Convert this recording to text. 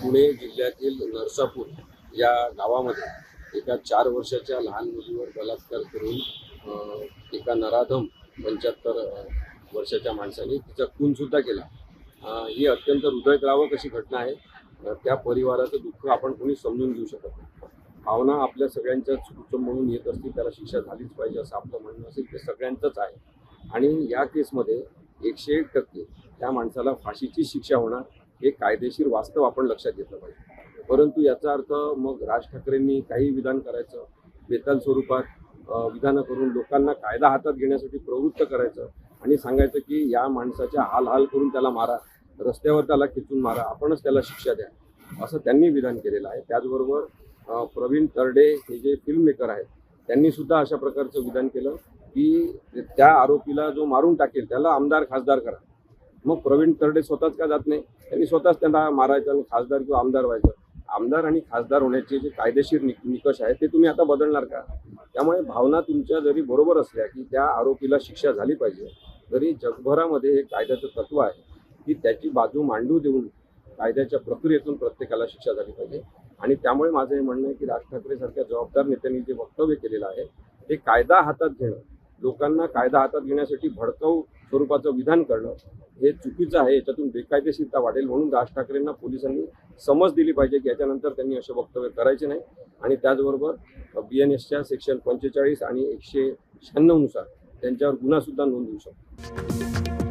पुणे जिल्ह्यातील नरसापूर या गावामध्ये एका 4 वर्षाच्या लहान मुलीवर बलात्कार करून एका नराधम 75 वर्षाच्या माणसाने तिचा खूनसुद्धा केला। ही अत्यंत हृदयद्रावक अशी घटना आहे। त्या परिवाराचं दुःख आपण कोणी समजून घेऊ शकत नाही। भावना आपल्या सगळ्यांच्याच कुटुंब म्हणून येत असतील, त्याला शिक्षा झालीच पाहिजे असं आपलं म्हणणं असेल ते सगळ्यांचंच आहे। आणि या केसमध्ये 101% त्या माणसाला फाशीची शिक्षा होणार हे कायदेशीर वास्तव आपण लक्षात घेतलं पाहिजे। परंतु याचा अर्थ मग राज ठाकरेंनी काही विधान करायचं, बेताल स्वरूपात विधानं करून लोकांना कायदा हातात घेण्यासाठी प्रवृत्त करायचं आणि सांगायचं की या माणसाच्या हाल करून त्याला मारा, रस्त्यावर त्याला खिचून मारा, आपणच त्याला शिक्षा द्या, असं त्यांनी विधान केलेलं आहे। त्याचबरोबर प्रवीण तरडे हे जे फिल्म मेकर आहेत त्यांनी सुद्धा अशा प्रकारचं विधान केलं की त्या आरोपीला जो मारून टाकेल त्याला आमदार खासदार करा। मग प्रवीण तरडे स्वतःच का जात नाही? त्यांनी स्वतःच त्यांना मारायचं आणि खासदार किंवा आमदार व्हायचं। आमदार आणि खासदार होण्याचे जे कायदेशीर निकष आहेत ते तुम्ही आता बदलणार का? त्यामुळे भावना तुमच्या जरी बरोबर असल्या की त्या आरोपीला शिक्षा झाली पाहिजे, तरी जगभरामध्ये हे कायद्याचं तत्व आहे की त्याची बाजू मांडू देऊन कायद्याच्या प्रक्रियेतून प्रत्येकाला शिक्षा झाली पाहिजे। आणि त्यामुळे माझं हे म्हणणं आहे की राज ठाकरे सारख्या जबाबदार नेत्यांनी जे वक्तव्य केलेलं आहे ते कायदा हातात घेणं, लोकांना कायदा हातात घेण्यासाठी भडकाऊ स्वरूपाचं विधान करणं हे चुकीचं आहे। याच्यातून बेकायदेशीरता वाढेल, म्हणून राज ठाकरेंना पोलिसांनी समज दिली पाहिजे की याच्यानंतर त्यांनी असे वक्तव्य करायचे नाही। आणि त्याचबरोबर BNSच्या सेक्शन 45 आणि 196 नुसार त्यांच्यावर गुन्हा सुद्धा नोंद होऊ शकतो।